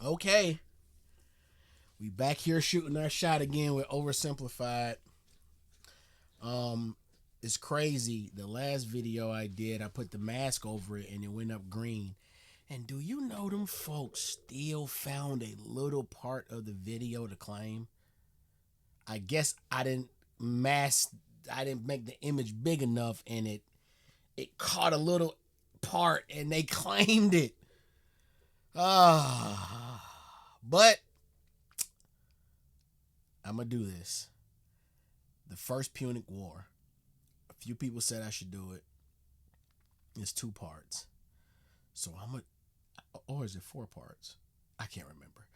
Okay. We back here shooting our shot again with Oversimplified. It's crazy. The last video I did, I put the mask over it and it went up green. And do you know them folks still found a little part of the video to claim? I guess I didn't make the image big enough and it caught a little part and they claimed it. But I'm going to do this. The first Punic War. A few people said I should do it. It's 2 parts. So I'm going to, or is it 4 parts? I can't remember.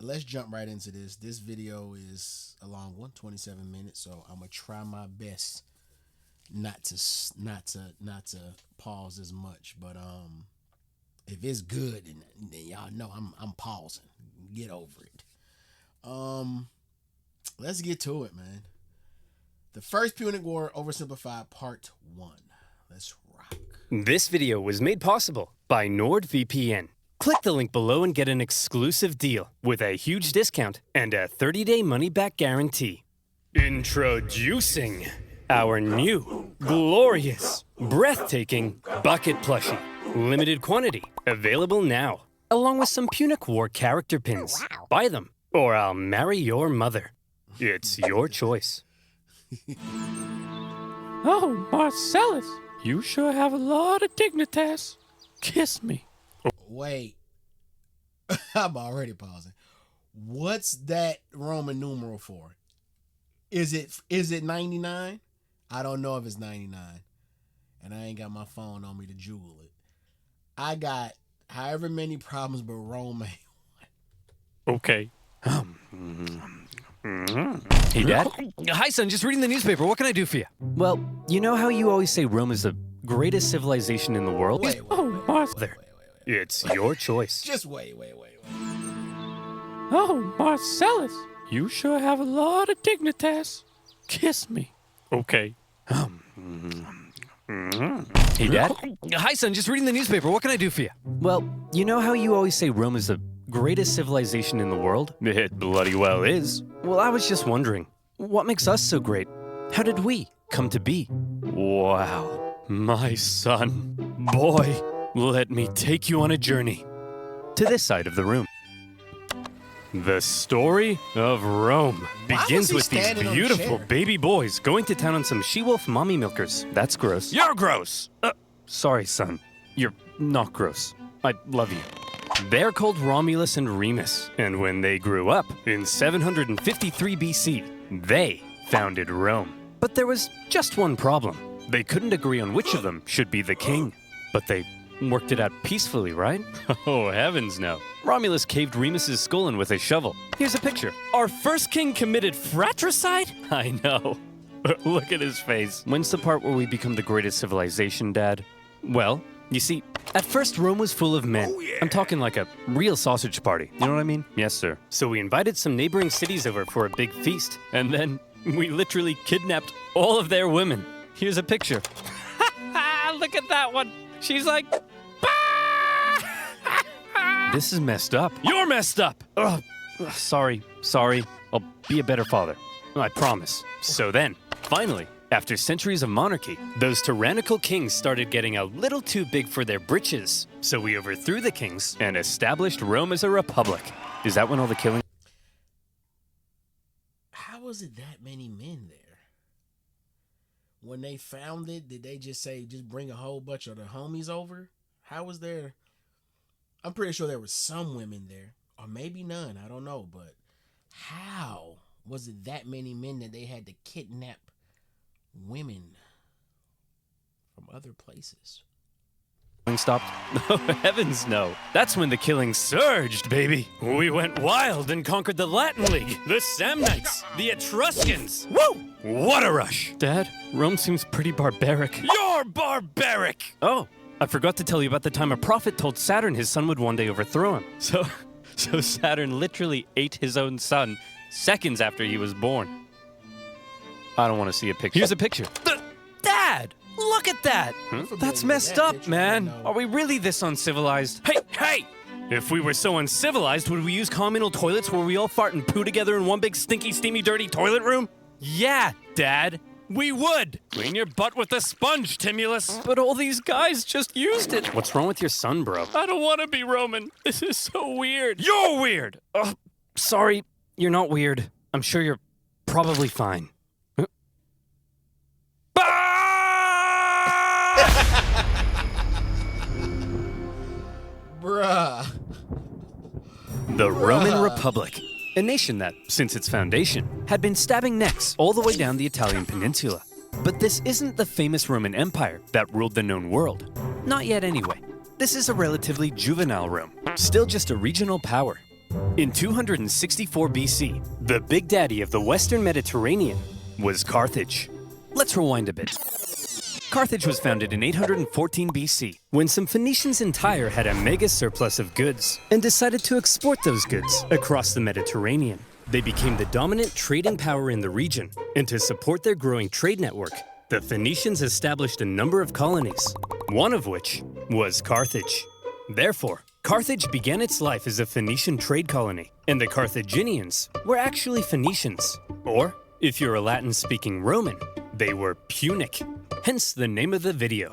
Let's jump right into this. This video is a long one, 27 minutes. So I'm going to try my best not to pause as much. But if it's good, then y'all know I'm pausing. Get over it. Let's get to it, man. The first Punic War, Oversimplified, Part 1. Let's rock. This video was made possible by NordVPN. Click the link below and get an exclusive deal with a huge discount and a 30-day money-back guarantee. Introducing our new, glorious, breathtaking bucket plushie. Limited quantity, available now, along with some Punic War character pins. Wow. Buy them, or I'll marry your mother. It's your choice. Oh, Marcellus, you sure have a lot of dignitas. Kiss me. Wait. I'm already pausing. What's that Roman numeral for? Is it 99? I don't know if it's 99. And I ain't got my phone on me to jewel it. I got however many problems, but Rome ain't one. Okay. Hey, Dad? Hi, son. Just reading the newspaper. What can I do for you? Well, you know how you always say Rome is the greatest civilization in the world? Wait. There. It's your choice. Just wait. Oh, Marcellus, you sure have a lot of dignitas. Kiss me. Okay. Hey, Dad? Hi, son. Just reading the newspaper. What can I do for you? Well, you know how you always say Rome is the greatest civilization in the world? It bloody well is. Well, I was just wondering, what makes us so great? How did we come to be? Wow, my son. Boy, let me take you on a journey to this side of the room. The story of Rome begins with these beautiful baby boys going to town on some she-wolf mommy milkers. That's gross. You're gross! Sorry, son. You're not gross. I love you. They're called Romulus and Remus, and when they grew up, in 753 BC, they founded Rome. But there was just one problem. They couldn't agree on which of them should be the king. But they worked it out peacefully, right? Oh, heavens no. Romulus caved Remus's skull in with a shovel. Here's a picture. Our first king committed fratricide? I know. Look at his face. When's the part where we become the greatest civilization, Dad? Well, you see, at first Rome was full of men. Oh, yeah. I'm talking like a real sausage party. You know what I mean? Yes, sir. So we invited some neighboring cities over for a big feast. And then we literally kidnapped all of their women. Here's a picture. Look at that one. She's like, this is messed up. You're messed up! Ugh. Sorry. I'll be a better father. I promise. So then, finally, after centuries of monarchy, those tyrannical kings started getting a little too big for their britches. So we overthrew the kings and established Rome as a republic. Is that when all the killing... How was it that many men there? When they found it, did they just say, just bring a whole bunch of the homies over? How was there... I'm pretty sure there was some women there, or maybe none, I don't know, but how was it that many men that they had to kidnap women from other places? Stopped? Oh, heavens no. That's when the killing surged, baby. We went wild and conquered the Latin League, the Samnites, the Etruscans. Woo! What a rush. Dad, Rome seems pretty barbaric. You're barbaric! Oh, I forgot to tell you about the time a prophet told Saturn his son would one day overthrow him. So Saturn literally ate his own son seconds after he was born. I don't want to see a picture. Here's a picture. Dad! Look at that! That's messed up, man. Are we really this uncivilized? Hey! If we were so uncivilized, would we use communal toilets where we all fart and poo together in one big stinky, steamy, dirty toilet room? Yeah, Dad, we would! Clean your butt with a sponge, Timulus. But all these guys just used it. What's wrong with your son, bro? I don't want to be Roman. This is so weird. You're weird! Sorry, you're not weird. I'm sure you're probably fine. Bruh. The Roman Republic, a nation that, since its foundation, had been stabbing necks all the way down the Italian peninsula. But this isn't the famous Roman Empire that ruled the known world. Not yet anyway. This is a relatively juvenile Rome, still just a regional power. In 264 BC, the big daddy of the Western Mediterranean was Carthage. Let's rewind a bit. Carthage was founded in 814 BC when some Phoenicians in Tyre had a mega surplus of goods and decided to export those goods across the Mediterranean. They became the dominant trading power in the region, and to support their growing trade network, the Phoenicians established a number of colonies, one of which was Carthage. Therefore, Carthage began its life as a Phoenician trade colony, and the Carthaginians were actually Phoenicians. Or, if you're a Latin-speaking Roman, they were Punic, hence the name of the video.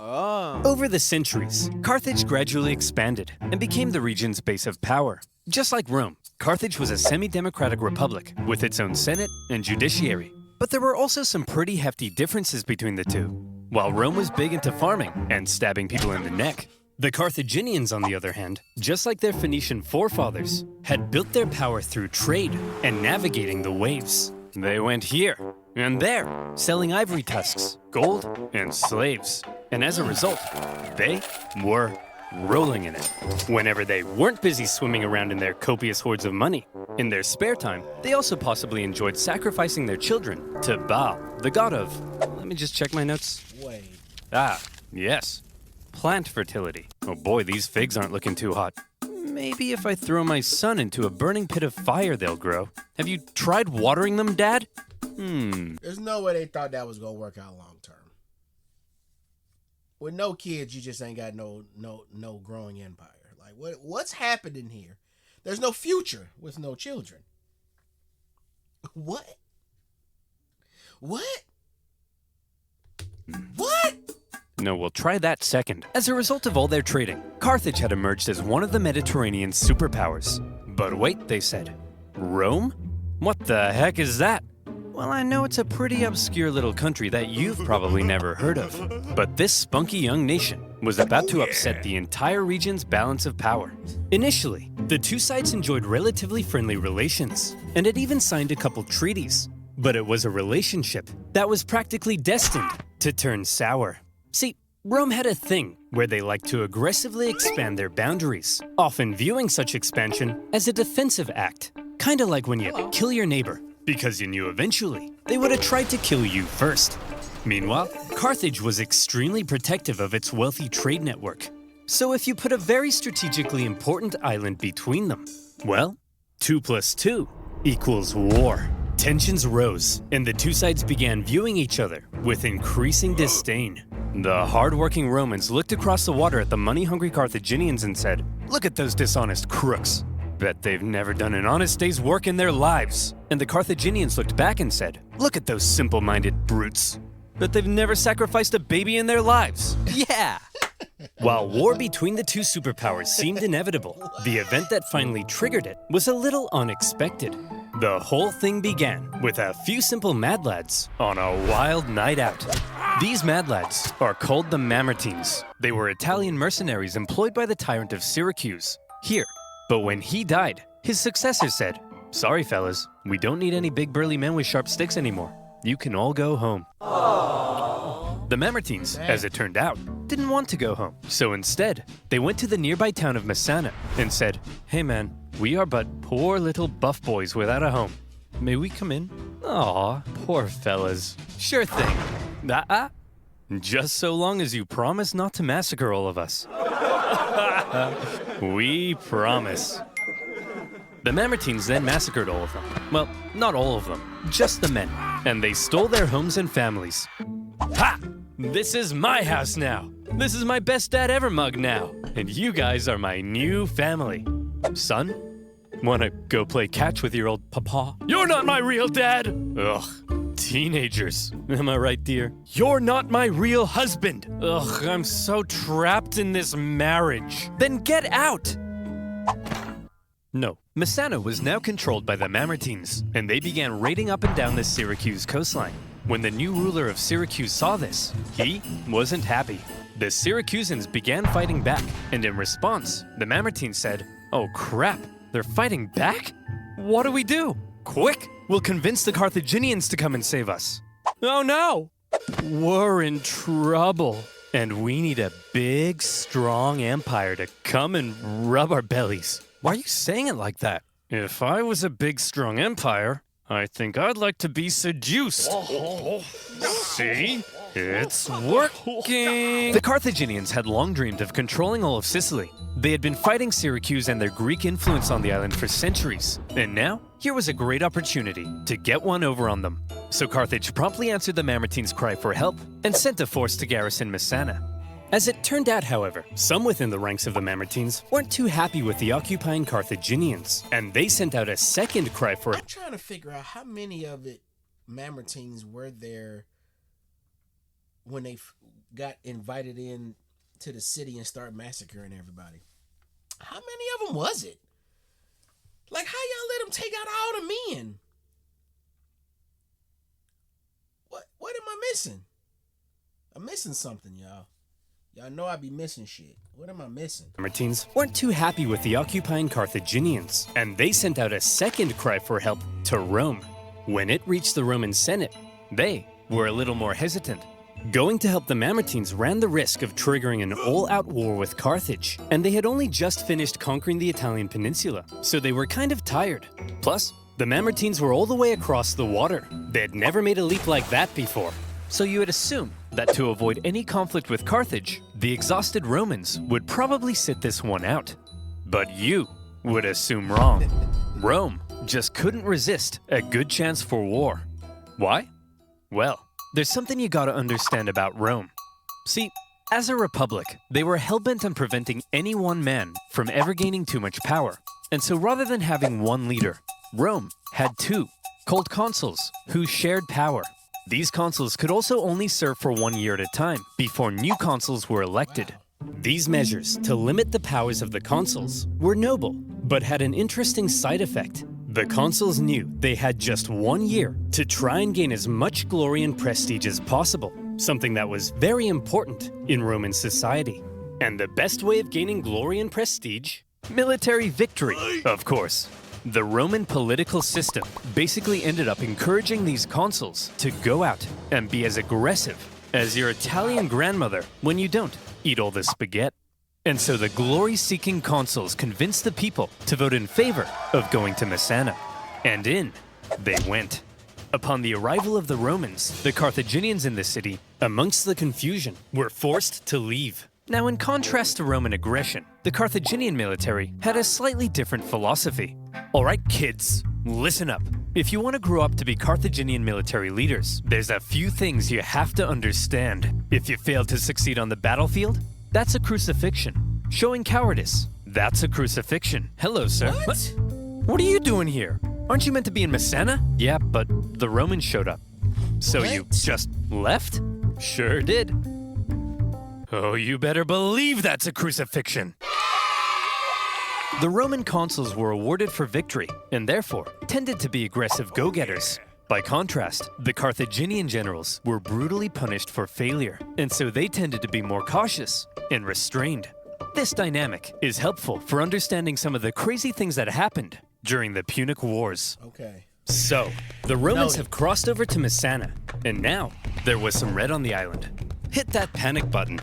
Over the centuries, Carthage gradually expanded and became the region's base of power. Just like Rome, Carthage was a semi-democratic republic with its own senate and judiciary. But there were also some pretty hefty differences between the two. While Rome was big into farming and stabbing people in the neck, the Carthaginians, on the other hand, just like their Phoenician forefathers, had built their power through trade and navigating the waves. They went here and there, selling ivory tusks, gold, and slaves. And as a result, they were rolling in it. Whenever they weren't busy swimming around in their copious hoards of money, in their spare time, they also possibly enjoyed sacrificing their children to Baal, the god of... Let me just check my notes. Wait. Yes. Plant fertility. Oh boy, these figs aren't looking too hot. Maybe if I throw my son into a burning pit of fire, they'll grow. Have you tried watering them, Dad? There's no way they thought that was gonna work out long term. With no kids, you just ain't got no growing empire. Like what's happening here? There's no future with no children. What? No, we'll try that second. As a result of all their trading, Carthage had emerged as one of the Mediterranean's superpowers. But wait, they said. Rome? What the heck is that? Well, I know it's a pretty obscure little country that you've probably never heard of. But this spunky young nation was about to upset the entire region's balance of power. Initially, the two sides enjoyed relatively friendly relations, and had even signed a couple treaties. But it was a relationship that was practically destined to turn sour. See, Rome had a thing where they liked to aggressively expand their boundaries, often viewing such expansion as a defensive act. Kinda like when you kill your neighbor, because you knew eventually they would have tried to kill you first. Meanwhile, Carthage was extremely protective of its wealthy trade network. So if you put a very strategically important island between them, well, 2 + 2 = war. Tensions rose, and the two sides began viewing each other with increasing disdain. The hard-working Romans looked across the water at the money-hungry Carthaginians and said, "Look at those dishonest crooks. Bet they've never done an honest day's work in their lives." And the Carthaginians looked back and said, "Look at those simple-minded brutes. Bet they've never sacrificed a baby in their lives." Yeah! While war between the two superpowers seemed inevitable, the event that finally triggered it was a little unexpected. The whole thing began with a few simple mad lads on a wild night out. These mad lads are called the Mamertines. They were Italian mercenaries employed by the tyrant of Syracuse here. But when he died, his successor said, "Sorry fellas, we don't need any big burly men with sharp sticks anymore. You can all go home." The Mamertines, as it turned out, didn't want to go home. So instead, they went to the nearby town of Messana and said, "Hey man, we are but poor little buff boys without a home. May we come in?" Aw, poor fellas. Sure thing. Just so long as you promise not to massacre all of us. We promise. The Mamertines then massacred all of them. Well, not all of them, just the men. And they stole their homes and families. Ha! This is my house now. This is my best dad ever mug now. And you guys are my new family. Son, wanna go play catch with your old papa? You're not my real dad. Ugh, teenagers. Am I right, dear? You're not my real husband. Ugh, I'm so trapped in this marriage. Then get out! No, Messana was now controlled by the Mamertines, and they began raiding up and down the Syracuse coastline. When the new ruler of Syracuse saw this, he wasn't happy. The Syracusans began fighting back, and in response, the Mamertines said, "Oh crap, they're fighting back? What do we do? Quick, we'll convince the Carthaginians to come and save us." Oh no! We're in trouble, and we need a big, strong empire to come and rub our bellies. Why are you saying it like that? If I was a big, strong empire, I think I'd like to be seduced. See? It's working! The Carthaginians had long dreamed of controlling all of Sicily. They had been fighting Syracuse and their Greek influence on the island for centuries. And now, here was a great opportunity to get one over on them. So Carthage promptly answered the Mamertines' cry for help and sent a force to garrison Messana. As it turned out, however, some within the ranks of the Mamertines weren't too happy with the occupying Carthaginians, and they sent out a second cry for I'm trying to figure out how many of it Mamertines were there when they got invited in to the city and started massacring everybody. How many of them was it? Like, how y'all let them take out all the men? What am I missing? I'm missing something, y'all. Y'all know I be missing shit. What am I missing? Mamertines weren't too happy with the occupying Carthaginians, and they sent out a second cry for help to Rome. When it reached the Roman Senate, they were a little more hesitant. Going to help the Mamertines ran the risk of triggering an all-out war with Carthage, and they had only just finished conquering the Italian peninsula, so they were kind of tired. Plus, the Mamertines were all the way across the water. They had never made a leap like that before. So you would assume that to avoid any conflict with Carthage, the exhausted Romans would probably sit this one out. But you would assume wrong. Rome just couldn't resist a good chance for war. Why? Well, there's something you gotta understand about Rome. See, as a republic, they were hell-bent on preventing any one man from ever gaining too much power. And so rather than having one leader, Rome had two, called consuls, who shared power. These consuls could also only serve for 1 year at a time before new consuls were elected. These measures to limit the powers of the consuls were noble, but had an interesting side effect. The consuls knew they had just 1 year to try and gain as much glory and prestige as possible, something that was very important in Roman society. And the best way of gaining glory and prestige? Military victory, of course. The Roman political system basically ended up encouraging these consuls to go out and be as aggressive as your Italian grandmother when you don't eat all the spaghetti. And so the glory-seeking consuls convinced the people to vote in favor of going to Messana. And in they went. Upon the arrival of the Romans, the Carthaginians in the city, amongst the confusion, were forced to leave. Now, in contrast to Roman aggression, the Carthaginian military had a slightly different philosophy. All right, kids, listen up. If you want to grow up to be Carthaginian military leaders, there's a few things you have to understand. If you fail to succeed on the battlefield, that's a crucifixion. Showing cowardice, that's a crucifixion. Hello, sir. What are you doing here? Aren't you meant to be in Messana? Yeah, but the Romans showed up. So you just left? Sure did. Oh, you better believe that's a crucifixion. The Roman consuls were awarded for victory, and therefore tended to be aggressive go-getters. By contrast, the Carthaginian generals were brutally punished for failure, and so they tended to be more cautious and restrained. This dynamic is helpful for understanding some of the crazy things that happened during the Punic Wars. Okay. So, the Romans have crossed over to Messana, and now there was some red on the island. Hit that panic button.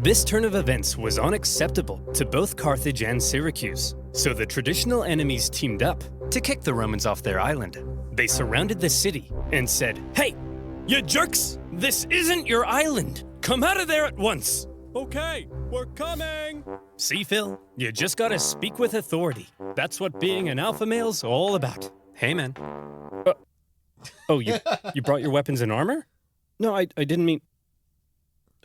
This turn of events was unacceptable to both Carthage and Syracuse, so the traditional enemies teamed up to kick the Romans off their island. They surrounded the city and said, "Hey, you jerks! This isn't your island! Come out of there at once!" Okay, we're coming. See, Phil, you just gotta speak with authority. That's what being an alpha male's all about. Hey, man. Oh, you brought your weapons and armor? No, I didn't mean...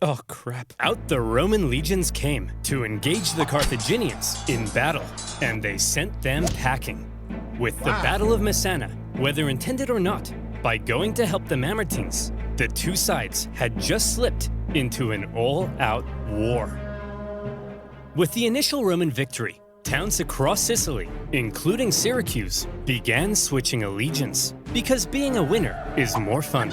Oh, crap. Out the Roman legions came to engage the Carthaginians in battle, and they sent them packing. With the Battle of Messana, whether intended or not, by going to help the Mamertines, the two sides had just slipped into an all-out war. With the initial Roman victory, towns across Sicily, including Syracuse, began switching allegiance, because being a winner is more fun.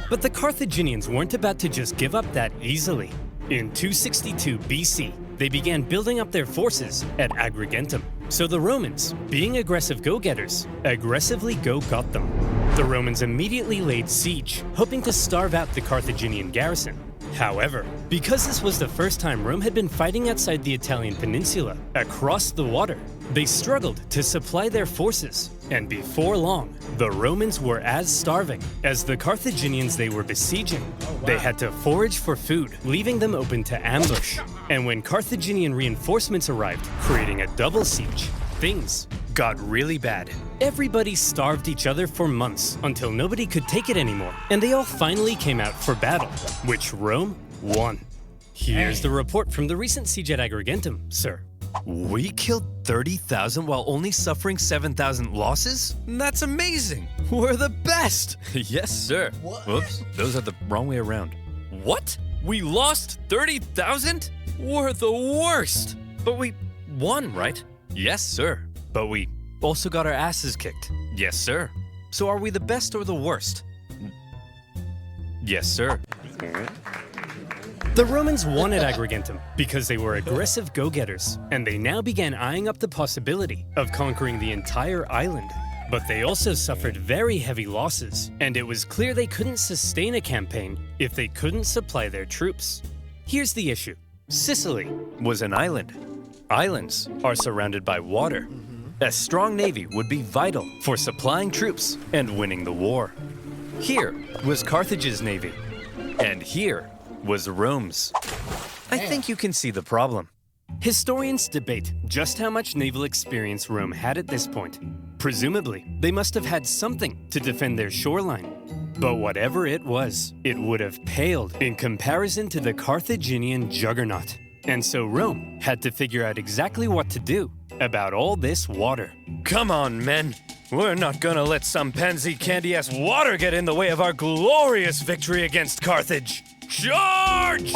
But the Carthaginians weren't about to just give up that easily. In 262 BC, they began building up their forces at Agrigentum. So the Romans, being aggressive go-getters, aggressively go-got them. The Romans immediately laid siege, hoping to starve out the Carthaginian garrison. However, because this was the first time Rome had been fighting outside the Italian peninsula, across the water, they struggled to supply their forces, and before long, the Romans were as starving as the Carthaginians they were besieging. They had to forage for food, leaving them open to ambush. And when Carthaginian reinforcements arrived, creating a double siege, things got really bad. Everybody starved each other for months until nobody could take it anymore, and they all finally came out for battle, which Rome won. Here's the report from the recent siege at Agrigentum, sir. We killed 30,000 while only suffering 7,000 losses? That's amazing! We're the best! Yes, sir. What? Whoops, those are the wrong way around. What? We lost 30,000? We're the worst! But we won, right? Yes, sir. But we also got our asses kicked. Yes, sir. So are we the best or the worst? Yes, sir. The Romans won at Agrigentum because they were aggressive go-getters, and they now began eyeing up the possibility of conquering the entire island. But they also suffered very heavy losses, and it was clear they couldn't sustain a campaign if they couldn't supply their troops. Here's the issue. Sicily Was an island. Islands are surrounded by water. A strong navy would be vital for supplying troops and winning the war. Here was Carthage's navy, and here was Rome's. I think you can see the problem. Historians debate just how much naval experience Rome had at this point. Presumably, they must have had something to defend their shoreline. But whatever it was, it would have paled in comparison to the Carthaginian juggernaut. And so Rome had to figure out exactly what to do about all this water. Come on, men. We're not gonna let some pansy candy-ass water get in the way of our glorious victory against Carthage. Charge!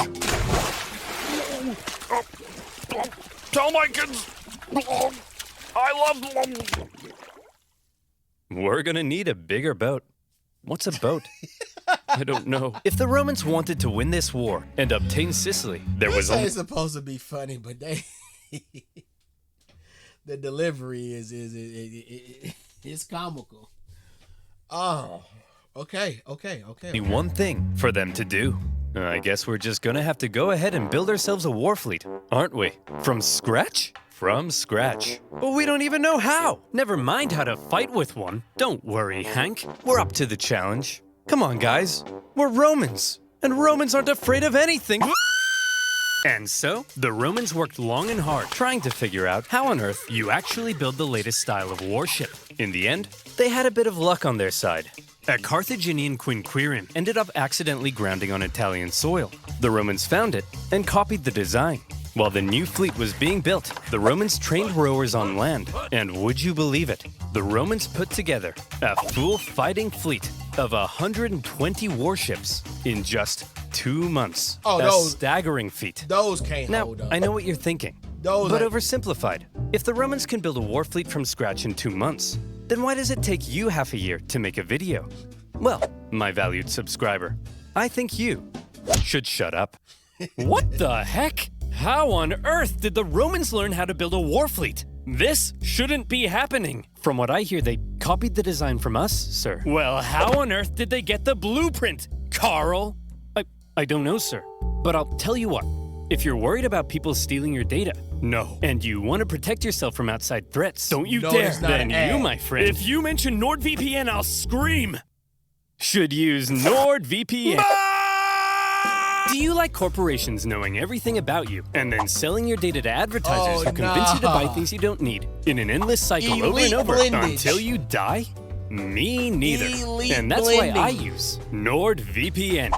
Tell my kids I love them. We're gonna need a bigger boat. What's a boat? I don't know. If the Romans wanted to win this war and obtain Sicily, there was only... It's supposed to be funny, but they... the delivery is comical. Oh, okay. only one thing for them to do. I guess we're just gonna have to go ahead and build ourselves a war fleet, aren't we? From scratch? From scratch. But we don't even know how. Never mind how to fight with one. Don't worry, Hank. We're up to the challenge. Come on, guys. We're Romans, and Romans aren't afraid of anything. And so, the Romans worked long and hard trying to figure out how on earth you actually build the latest style of warship. In the end, they had a bit of luck on their side. A Carthaginian quinquirem ended up accidentally grounding on Italian soil. The Romans found it and copied the design. While the new fleet was being built, the Romans trained rowers on land. And would you believe it? The Romans put together a full fighting fleet of 120 warships in just 2 months. Oh, a staggering feat. Those can't Now, hold up. I know what you're thinking, Those but ain't- oversimplified. If the Romans can build a war fleet from scratch in 2 months, then why does it take you half a year to make a video? Well, my valued subscriber, I think you should shut up. What the heck? How on earth did the Romans learn how to build a war fleet? This shouldn't be happening. From what I hear, they copied the design from us, sir. Well, how on earth did they get the blueprint, Carl? I don't know, sir. But I'll tell you what. If you're worried about people stealing your data, no, and you want to protect yourself from outside threats, don't you No, dare. it's not Then an ad. you, my friend, if you mention NordVPN, I'll scream. Should use NordVPN. Do you like corporations knowing everything about you and then selling your data to advertisers who convince you to buy things you don't need in an endless cycle over Elite and over blendage. until you die? Me neither. Elite And that's why I blending. use NordVPN.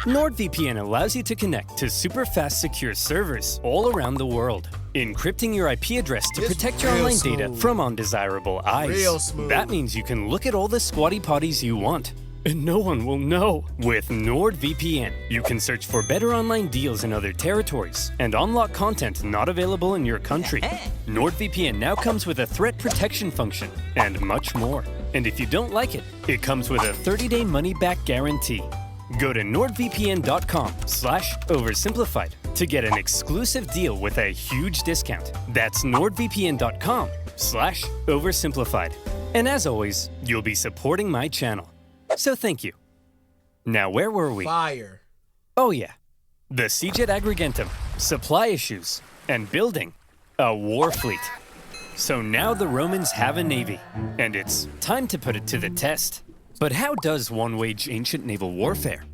NordVPN allows you to connect to super fast secure servers all around the world, encrypting your IP address to It's protect your real online data smooth. from undesirable eyes. Real smooth. That means you can look at all the squatty potties you want, and no one will know. With NordVPN, you can search for better online deals in other territories and unlock content not available in your country. NordVPN now comes with a threat protection function and much more. And if you don't like it, it comes with a 30-day money-back guarantee. Go to nordvpn.com/oversimplified to get an exclusive deal with a huge discount. That's nordvpn.com/oversimplified. And as always, you'll be supporting my channel. So thank you. Now, where were we? Fire. Oh yeah, the siege at Agrigentum, supply issues, and building a war fleet. So now the Romans have a navy, and it's time to put it to the test. But how does one wage ancient naval warfare?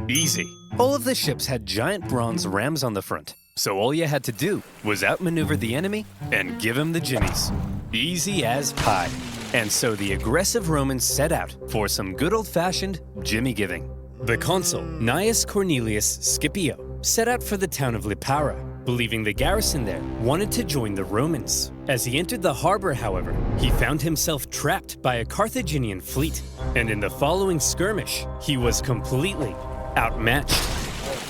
Easy. All of the ships had giant bronze rams on the front, so all you had to do was outmaneuver the enemy and give him the jimmies. Easy as pie. And so the aggressive Romans set out for some good old-fashioned jimmy giving. The consul, Gnaeus Cornelius Scipio, set out for the town of Lipara, believing the garrison there wanted to join the Romans. As he entered the harbor, however, he found himself trapped by a Carthaginian fleet, and in the following skirmish, he was completely outmatched.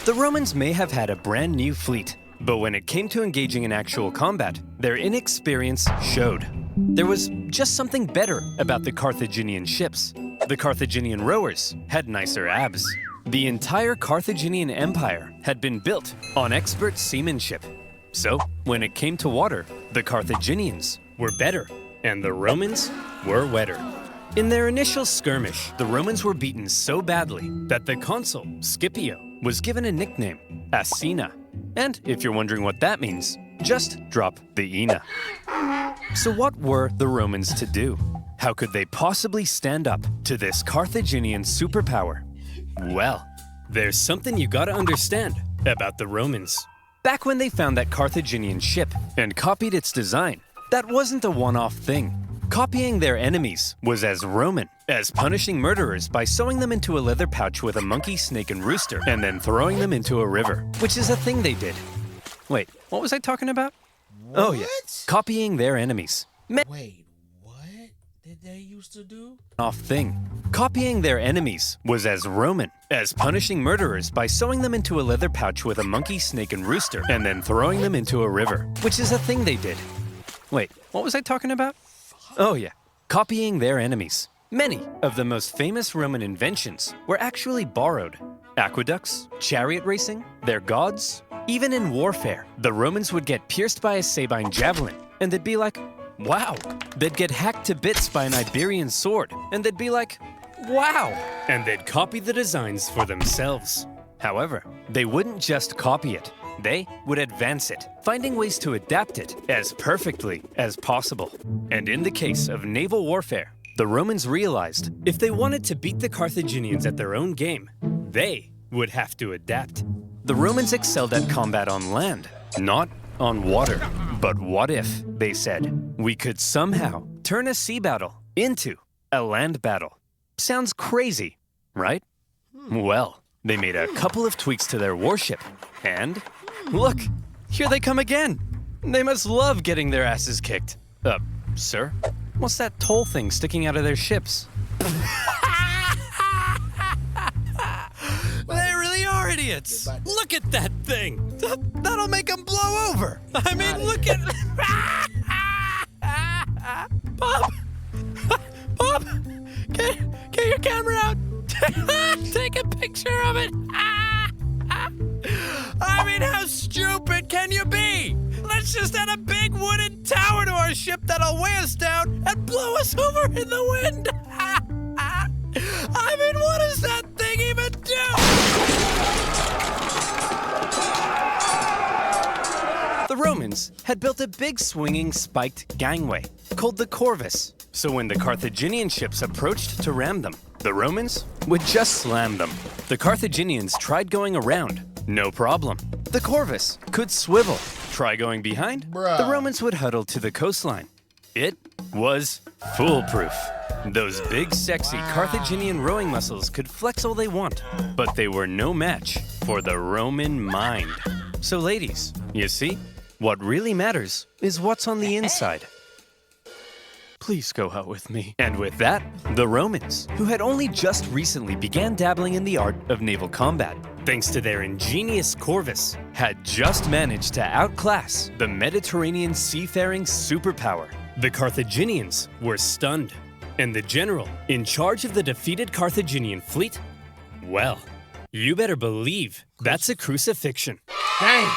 The Romans may have had a brand new fleet, but when it came to engaging in actual combat, their inexperience showed. There was just something better about the Carthaginian ships. The Carthaginian rowers had nicer abs. The entire Carthaginian Empire had been built on expert seamanship. So, when it came to water, the Carthaginians were better, and the Romans were wetter. In their initial skirmish, the Romans were beaten so badly that the consul, Scipio, was given a nickname, Asina. And if you're wondering what that means, just drop the Ina. So what were the Romans to do? How could they possibly stand up to this Carthaginian superpower? Well, there's something you gotta understand about the Romans. Back when they found that Carthaginian ship and copied its design, that wasn't a one-off thing. Copying their enemies was as Roman as punishing murderers by sewing them into a leather pouch with a monkey, snake, and rooster, and then throwing them into a river, which is a thing they did. Wait, what was I talking about? What? Oh yeah, copying their enemies. Wait, what did they used to do? Off thing. Copying their enemies was as Roman as punishing murderers by sewing them into a leather pouch with a monkey, snake, and rooster, and then throwing them into a river, which is a thing they did. Wait, what was I talking about? Oh yeah, copying their enemies. Many of the most famous Roman inventions were actually borrowed. Aqueducts, chariot racing, their gods. Even in warfare, the Romans would get pierced by a Sabine javelin, and they'd be like, wow. They'd get hacked to bits by an Iberian sword, and they'd be like, wow. And they'd copy the designs for themselves. However, they wouldn't just copy it. They would advance it, finding ways to adapt it as perfectly as possible. And in the case of naval warfare, the Romans realized if they wanted to beat the Carthaginians at their own game, they would have to adapt. The Romans excelled at combat on land, not on water. But what if, they said, we could somehow turn a sea battle into a land battle? Sounds crazy, right? Well, they made a couple of tweaks to their warship, and look, here they come again. They must love getting their asses kicked. Sir? What's that toll thing sticking out of their ships? They really are idiots. Look at that thing. That'll make them blow over. I mean, look at... Bob! Bob! Get your camera out. Take a picture of it. I mean, how stupid can you be? Let's just add a big wooden tower to our ship that'll weigh us down and blow us over in the wind. I mean, what does that thing even do? The Romans had built a big swinging spiked gangway called the corvus. So when the Carthaginian ships approached to ram them, the Romans would just slam them. The Carthaginians tried going around. No problem. The corvus could swivel. Try going behind. Bruh. The Romans would huddle to the coastline. It was foolproof. Those big, sexy Carthaginian rowing muscles could flex all they want, but they were no match for the Roman mind. So ladies, you see, what really matters is what's on the inside. Please go out with me. And with that, the Romans, who had only just recently began dabbling in the art of naval combat, thanks to their ingenious corvus, had just managed to outclass the Mediterranean seafaring superpower. The Carthaginians were stunned, and the general in charge of the defeated Carthaginian fleet, well, you better believe that's a crucifixion. Dang.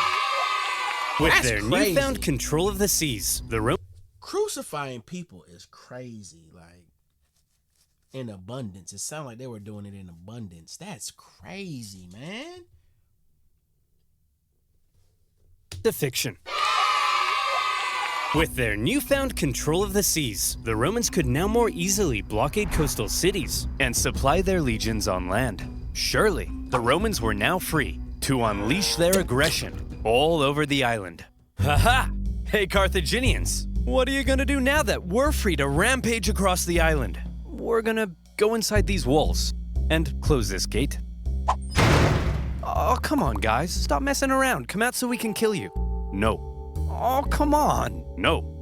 With That's their crazy. newfound control of the seas, the Romans Crucifying people is crazy. Like, in abundance. It sounded like they were doing it in abundance. That's crazy, man. the fiction. With their newfound control of the seas, the Romans could now more easily blockade coastal cities and supply their legions on land. Surely, the Romans were now free to unleash their aggression all over the island. Haha! Hey Carthaginians, what are you gonna do now that we're free to rampage across the island? We're gonna go inside these walls and close this gate. Oh, come on, guys. Stop messing around. Come out so we can kill you. No. Oh, come on. No.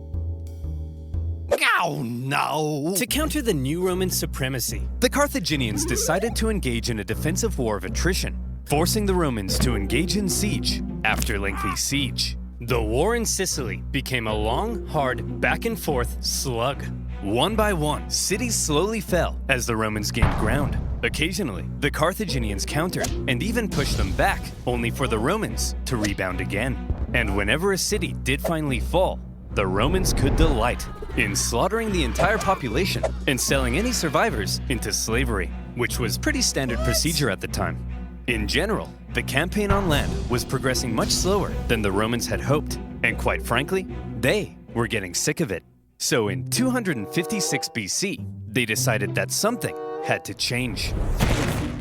Oh, no. To counter the new Roman supremacy, the Carthaginians decided to engage in a defensive war of attrition, forcing the Romans to engage in siege after lengthy siege. The war in Sicily became a long, hard, back-and-forth slug. One by one, cities slowly fell as the Romans gained ground. Occasionally, the Carthaginians countered and even pushed them back, only for the Romans to rebound again. And whenever a city did finally fall, the Romans could delight in slaughtering the entire population and selling any survivors into slavery, which was pretty standard procedure at the time. In general, the campaign on land was progressing much slower than the Romans had hoped, and quite frankly, they were getting sick of it. So in 256 BC, they decided that something had to change.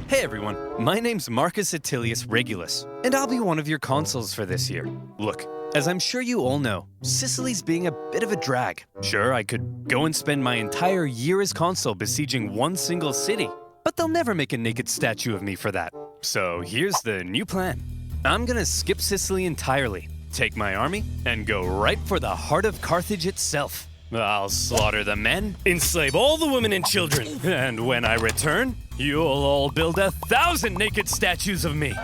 Hey everyone, my name's Marcus Attilius Regulus, and I'll be one of your consuls for this year. Look, as I'm sure you all know, Sicily's being a bit of a drag. Sure, I could go and spend my entire year as consul besieging one single city, but they'll never make a naked statue of me for that. So here's the new plan. I'm gonna skip Sicily entirely, take my army, and go right for the heart of Carthage itself. I'll slaughter the men, enslave all the women and children, and when I return, you'll all build 1,000 naked statues of me. Okay.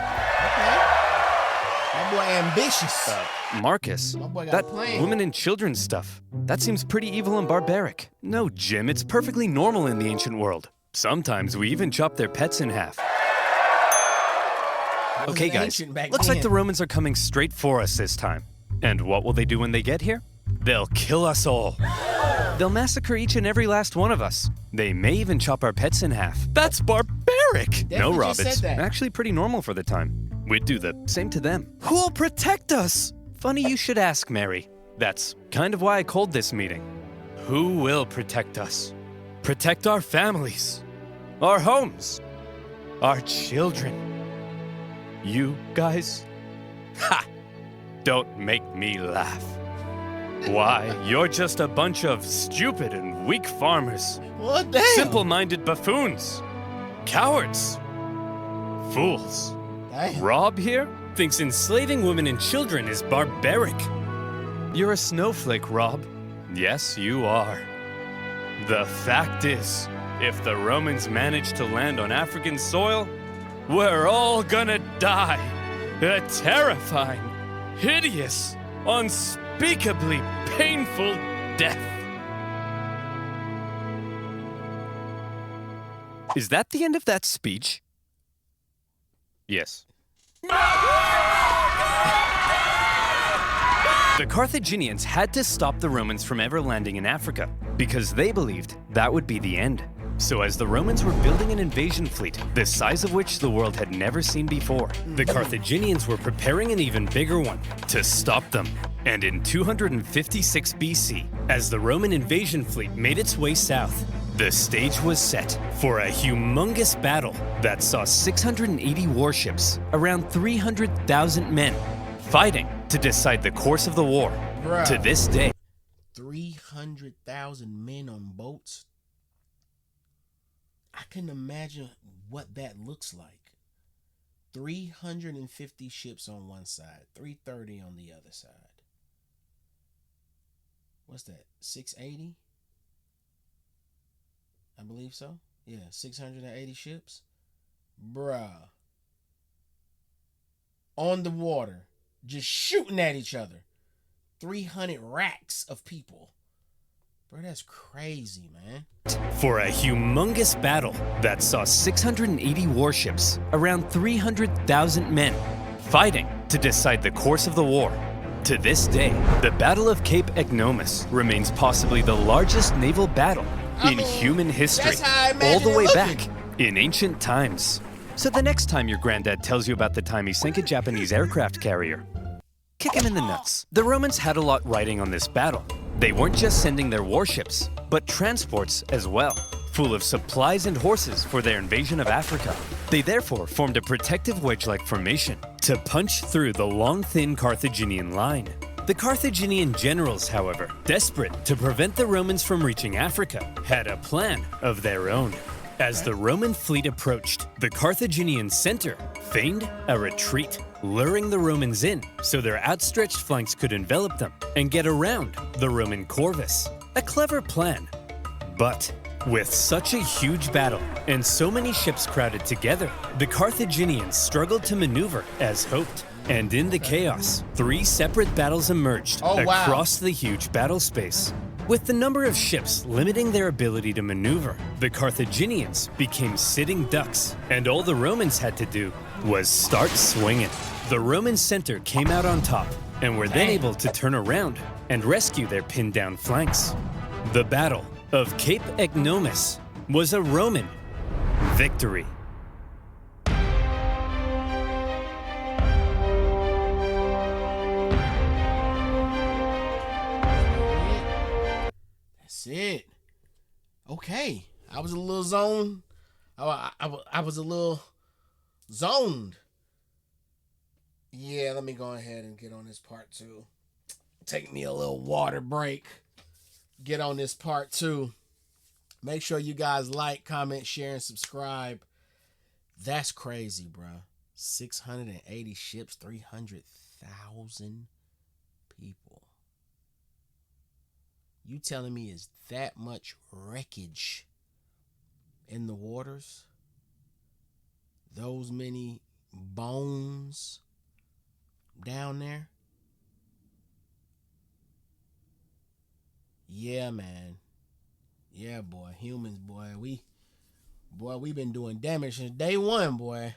That boy ambitious. Marcus, My boy got that a plan. women and children stuff, that seems pretty evil and barbaric. No, Jim, it's perfectly normal in the ancient world. Sometimes we even chop their pets in half. Okay, guys, looks like the Romans are coming straight for us this time. And what will they do when they get here? They'll kill us all. They'll massacre each and every last one of us. They may even chop our pets in half. That's barbaric! No, Rob, it's actually pretty normal for the time. We'd do the same to them. Who'll protect us? Funny you should ask, Mary. That's kind of why I called this meeting. Who will protect us? Protect our families, our homes, our children. You guys? Ha! Don't make me laugh. Why, you're just a bunch of stupid and weak farmers. What the hell? Simple-minded buffoons. Cowards. Fools. Damn. Rob here thinks enslaving women and children is barbaric. You're a snowflake, Rob. Yes, you are. The fact is, if the Romans manage to land on African soil, we're all gonna die. A terrifying, hideous, unspeakably painful death. Is that the end of that speech? Yes. The Carthaginians had to stop the Romans from ever landing in Africa because they believed that would be the end. So as the Romans were building an invasion fleet, the size of which the world had never seen before, the Carthaginians were preparing an even bigger one to stop them. And in 256 BC, as the Roman invasion fleet made its way south, the stage was set for a humongous battle that saw 680 warships, around 300,000 men, fighting to decide the course of the war. Bruh. To this day, 300,000 men on boats. I can imagine what that looks like. 350 ships on one side, 330 on the other side. What's that? 680? I believe so. Yeah, 680 ships. Bruh. On the water, just shooting at each other. 300 racks of people. Bro, that's crazy, man. For a humongous battle that saw 680 warships, around 300,000 men, fighting to decide the course of the war. To this day, the Battle of Cape Agnomus remains possibly the largest naval battle in human history, all the way back in ancient times. So the next time your granddad tells you about the time he sank a Japanese aircraft carrier, kick him in the nuts. The Romans had a lot riding on this battle. They weren't just sending their warships, but transports as well, full of supplies and horses for their invasion of Africa. They therefore formed a protective wedge-like formation to punch through the long, thin Carthaginian line. The Carthaginian generals, however, desperate to prevent the Romans from reaching Africa, had a plan of their own. As the Roman fleet approached, the Carthaginian center feigned a retreat, luring the Romans in so their outstretched flanks could envelop them and get around the Roman corvus. A clever plan. But with such a huge battle and so many ships crowded together, the Carthaginians struggled to maneuver as hoped. And in the chaos, 3 separate battles emerged across the huge battle space. With the number of ships limiting their ability to maneuver, the Carthaginians became sitting ducks, and all the Romans had to do was start swinging. The Roman center came out on top, and were then able to turn around and rescue their pinned down flanks. The Battle of Cape Agnomus was a Roman victory. That's it. Okay. I was a little zoned. I was a little zoned. Yeah, let me go ahead and get on this part 2. Take me a little water break. Get on this part 2. Make sure you guys like, comment, share, and subscribe. That's crazy, bro. 680 ships, 300,000 people. You telling me is that much wreckage in the waters? Those many bones down there? Yeah, man. Yeah, boy. Humans, boy. We been doing damage since day one, boy.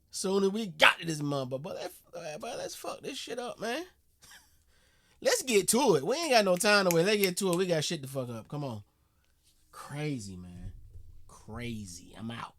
Soon as we got to this motherfucker, but let's fuck this shit up, man. Let's get to it. We ain't got no time to wait. Let's get to it. We got shit to fuck up. Come on. Crazy, man. Crazy. I'm out.